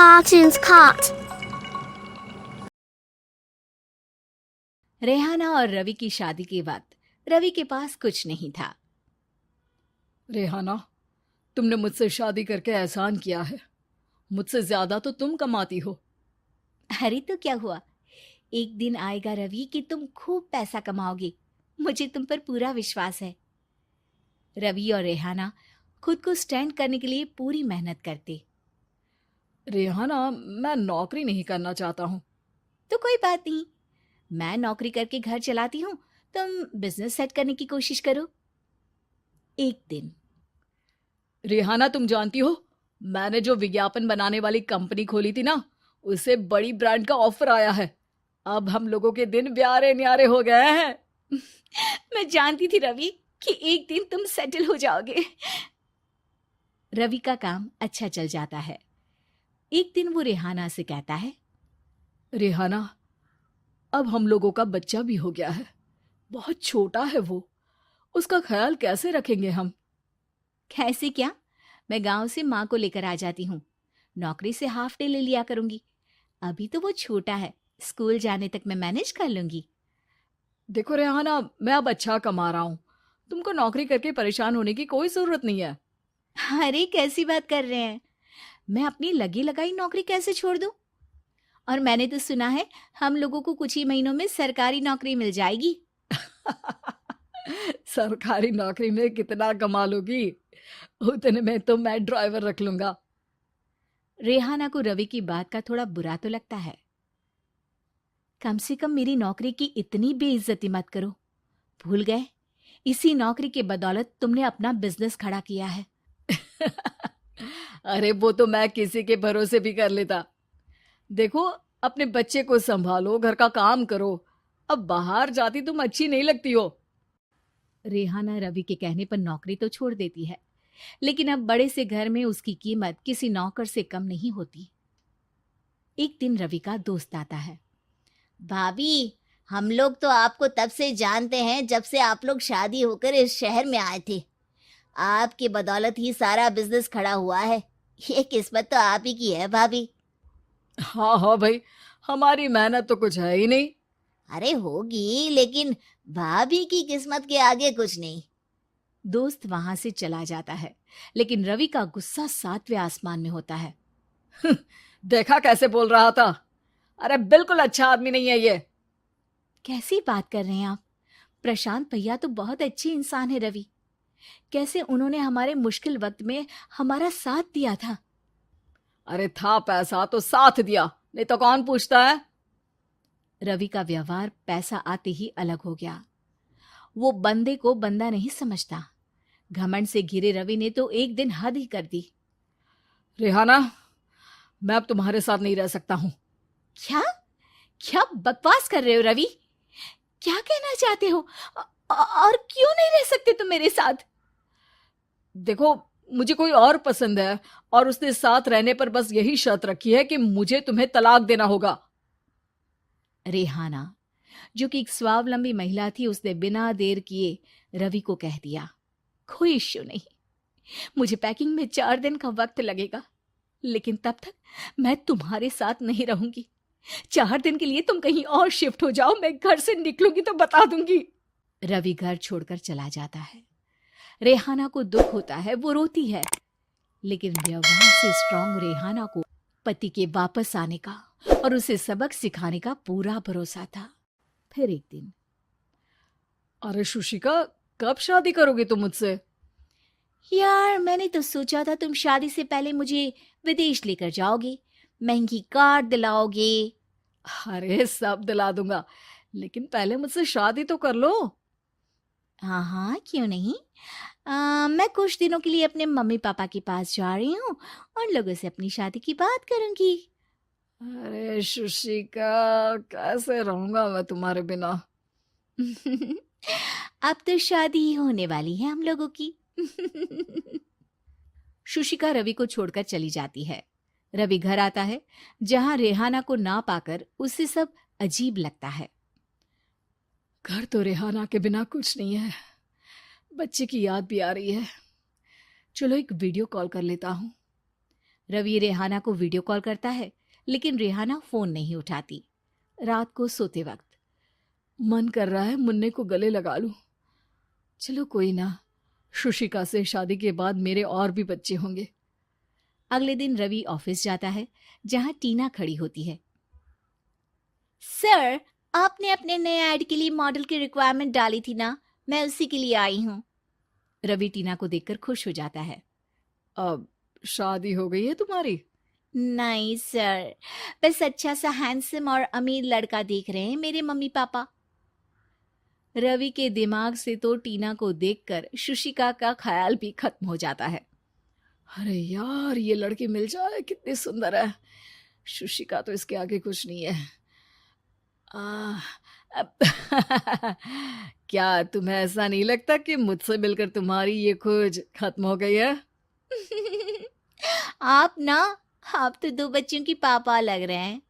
Cartoons Cut. Rehana और रवि की शादी के वक्त रवि के पास कुछ नहीं था। रेहाना, तुमने मुझसे शादी करके एहसान किया है। मुझसे ज्यादा तो तुम कमाती हो। अरे तो क्या हुआ, एक दिन आएगा रवि कि तुम खूब पैसा कमाओगे। मुझे तुम पर पूरा विश्वास है। रवि और रेहाना खुद को स्टैंड करने के लिए पूरी मेहनत करते। रेहाना, मैं नौकरी नहीं करना चाहता हूँ। तो कोई बात नहीं, मैं नौकरी करके घर चलाती हूँ, तुम बिजनेस सेट करने की कोशिश करो। एक दिन रेहाना, तुम जानती हो, मैंने जो विज्ञापन बनाने वाली कंपनी खोली थी ना, उसे बड़ी ब्रांड का ऑफर आया है। अब हम लोगों के दिन ब्यारे न्यारे हो गए हैं। मैं जानती थी रवि कि एक दिन तुम सेटल हो जाओगे। रवि का काम अच्छा चल जाता है। एक दिन वो रेहाना से कहता है, रेहाना, अब हम लोगों का बच्चा भी हो गया है। बहुत छोटा है वो। उसका ख्याल कैसे रखेंगे हम? कैसे क्या, मैं गांव से माँ को लेकर आ जाती हूँ। नौकरी से हाफ डे ले लिया करूंगी। अभी तो वो छोटा है, स्कूल जाने तक मैं मैनेज कर लूंगी। देखो रेहाना, मैं अब अच्छा कमा रहा हूँ। तुमको नौकरी करके परेशान होने की कोई जरूरत नहीं है। अरे कैसी बात कर रहे हैं, मैं अपनी लगी लगाई नौकरी कैसे छोड़ दूं? और मैंने तो सुना है हम लोगों को कुछ ही महीनों में सरकारी नौकरी मिल जाएगी। सरकारी नौकरी में कितना कमा लोगी? उतने में तो मैं ड्राइवर रख लूंगा। रेहाना को रवि की बात का थोड़ा बुरा तो लगता है। कम से कम मेरी नौकरी की इतनी बेइज्जती मत करो। भूल गए, इसी नौकरी के बदौलत तुमने अपना बिजनेस खड़ा किया है। अरे वो तो मैं किसी के भरोसे भी कर लेता। देखो, अपने बच्चे को संभालो, घर का काम करो। अब बाहर जाती तुम अच्छी नहीं लगती हो। रेहाना रवि के कहने पर नौकरी तो छोड़ देती है, लेकिन अब बड़े से घर में उसकी कीमत किसी नौकर से कम नहीं होती। एक दिन रवि का दोस्त आता है। भाभी, हम लोग तो आपको तब से जानते हैं जब से आप लोग शादी होकर इस शहर में आए थे। आपकी बदौलत ही सारा बिजनेस खड़ा हुआ है। ये किस्मत तो आप ही की है भाभी। हाँ हाँ भाई, हमारी मेहनत तो कुछ है ही नहीं। अरे होगी, लेकिन भाभी की किस्मत के आगे कुछ नहीं। दोस्त वहां से चला जाता है, लेकिन रवि का गुस्सा सातवें आसमान में होता है। देखा कैसे बोल रहा था? अरे बिल्कुल अच्छा आदमी नहीं है ये। कैसी बात कर रहे हैं आप? प्रशांत भैया तो बहुत अच्छे इंसान है रवि। कैसे उन्होंने हमारे मुश्किल वक्त में हमारा साथ दिया था। अरे था पैसा तो साथ दिया, नहीं तो कौन पूछता है? रवि का व्यवहार पैसा आते ही अलग हो गया। वो बंदे को बंदा नहीं समझता। घमंड से घिरे रवि ने तो एक दिन हद ही कर दी। रेहाना, मैं अब तुम्हारे साथ नहीं रह सकता हूँ। क्या क्या बकवास कर रहे हो रवि? क्या कहना चाहते हो? और क्यों नहीं रह सकते तुम मेरे साथ? देखो, मुझे कोई और पसंद है और उसने साथ रहने पर बस यही शर्त रखी है कि मुझे तुम्हें तलाक देना होगा। रेहाना, जो कि एक स्वावलंबी महिला थी, उसने बिना देर किए रवि को कह दिया, कोई इश्यू नहीं, मुझे पैकिंग में 4 दिन का वक्त लगेगा, लेकिन तब तक मैं तुम्हारे साथ नहीं रहूंगी। 4 दिन के लिए तुम कहीं और शिफ्ट हो जाओ, मैं घर से निकलूंगी तो बता दूंगी। रवि घर छोड़कर चला जाता है। रेहाना को दुख होता है, वो रोती है, लेकिन व्यवहार से स्ट्रांग रेहाना को पति के वापस आने का और उसे सबक सिखाने का पूरा भरोसा था। फिर एक दिन, अरे शुशिका, कब शादी करोगे तुम मुझसे? यार मैंने तो सोचा था तुम शादी से पहले मुझे विदेश लेकर जाओगे, महंगी कार दिलाओगे। अरे सब दिला दूंगा, लेकिन पहले मुझसे शादी तो कर लो। हाँ हाँ, क्यों नहीं। मैं कुछ दिनों के लिए अपने मम्मी पापा के पास जा रही हूँ और लोगों से अपनी शादी की बात करूंगी। अरे शुशिका, कैसे रहूंगा मैं तुम्हारे बिना? अब तो शादी ही होने वाली है हम लोगों की। शुशिका रवि को छोड़कर चली जाती है। रवि घर आता है, जहां रेहाना को ना पाकर उसे सब अजीब लगता है। घर तो रेहाना के बिना कुछ नहीं है। बच्चे की याद भी आ रही है। चलो एक वीडियो कॉल कर लेता हूँ। रवि रेहाना को वीडियो कॉल करता है, लेकिन रेहाना फोन नहीं उठाती। रात को सोते वक्त मन कर रहा है मुन्ने को गले लगा लूं। चलो कोई ना, शुशिका से शादी के बाद मेरे और भी बच्चे होंगे। अगले दिन रवि ऑफिस जाता है, जहां टीना खड़ी होती है। सर, आपने अपने नए ऐड के लिए मॉडल की रिक्वायरमेंट डाली थी ना, मैं उसी के लिए आई हूँ। रवि टीना को देखकर खुश हो जाता है। अब शादी हो गई है तुम्हारी? नहीं सर, बस अच्छा सा हैंडसम और अमीर लड़का देख रहे हैं मेरे मम्मी पापा। रवि के दिमाग से तो टीना को देखकर शुशिका का ख्याल भी खत्म हो जाता है। अरे यार, ये लड़की मिल जाए कितनी सुंदर है। शुशिका तो इसके आगे कुछ नहीं है। अब क्या तुम्हें ऐसा नहीं लगता कि मुझसे मिलकर तुम्हारी ये खोज खत्म हो गई है? आप तो 2 बच्चों की पापा लग रहे हैं।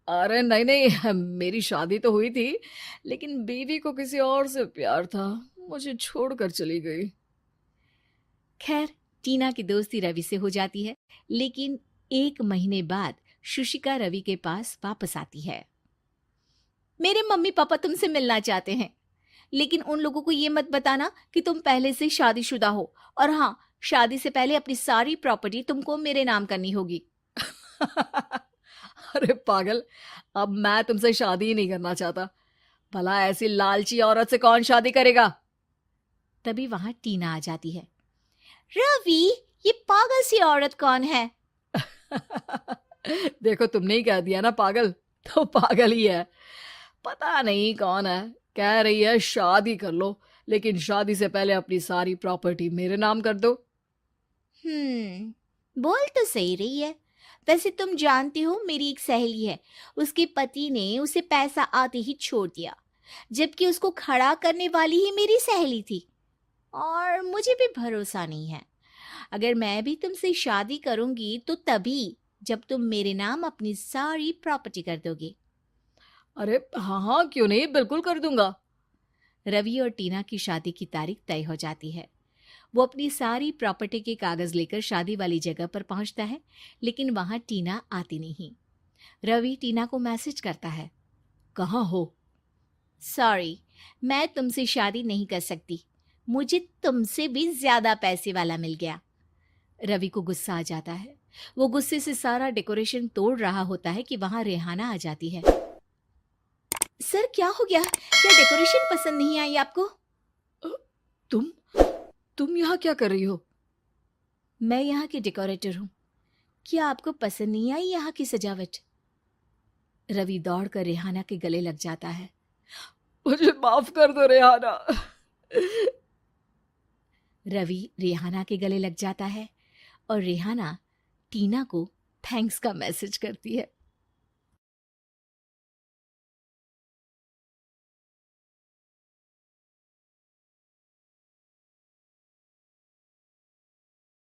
अरे नहीं नहीं, मेरी शादी तो हुई थी, लेकिन बीवी को किसी और से प्यार था, मुझे छोड़कर चली गई। खैर, टीना की दोस्ती रवि से हो जाती है, लेकिन 1 महीने बाद शुशिका रवि के पास वापस आती है। मेरे मम्मी पापा तुमसे मिलना चाहते हैं, लेकिन उन लोगों को ये मत बताना कि तुम पहले से शादीशुदा हो, और हाँ, शादी से पहले अपनी सारी प्रॉपर्टी तुमको मेरे नाम करनी होगी। अरे पागल, अब मैं तुमसे शादी ही नहीं करना चाहता। भला ऐसी लालची औरत से कौन शादी करेगा? तभी वहां टीना आ जाती है। रवि, ये पागल सी औरत कौन है? देखो, तुमने ही कह दिया ना पागल, तो पागल ही है। पता नहीं कौन है, कह रही है शादी कर लो, लेकिन शादी से पहले अपनी सारी प्रॉपर्टी मेरे नाम कर दो। बोल तो सही रही है। वैसे तुम जानती हो, मेरी एक सहेली है, उसके पति ने उसे पैसा आते ही छोड़ दिया, जबकि उसको खड़ा करने वाली ही मेरी सहेली थी। और मुझे भी भरोसा नहीं है। अगर मैं भी तुमसे शादी करूंगी तो तभी जब तुम मेरे नाम अपनी सारी प्रॉपर्टी कर दोगे। अरे हाँ हाँ, क्यों नहीं, बिल्कुल कर दूंगा। रवि और टीना की शादी की तारीख तय हो जाती है। वो अपनी सारी प्रॉपर्टी के कागज लेकर शादी वाली जगह पर पहुंचता है, लेकिन वहां टीना आती नहीं। रवि टीना को मैसेज करता है। कहाँ हो? सॉरी, मैं तुमसे शादी नहीं कर सकती, मुझे तुमसे भी ज्यादा पैसे वाला मिल गया। रवि को गुस्सा आ जाता है। वो गुस्से से सारा डेकोरेशन तोड़ रहा होता है कि वहां रेहाना आ जाती है। सर, क्या हो गया? क्या डेकोरेशन पसंद नहीं आई आपको? तुम यहाँ क्या कर रही हो? मैं यहाँ की डेकोरेटर हूँ। क्या आपको पसंद नहीं आई यहाँ की सजावट? रवि दौड़कर रेहाना के गले लग जाता है। मुझे माफ कर दो रेहाना। रवि रेहाना के गले लग जाता है और रेहाना टीना को थैंक्स का मैसेज करती है।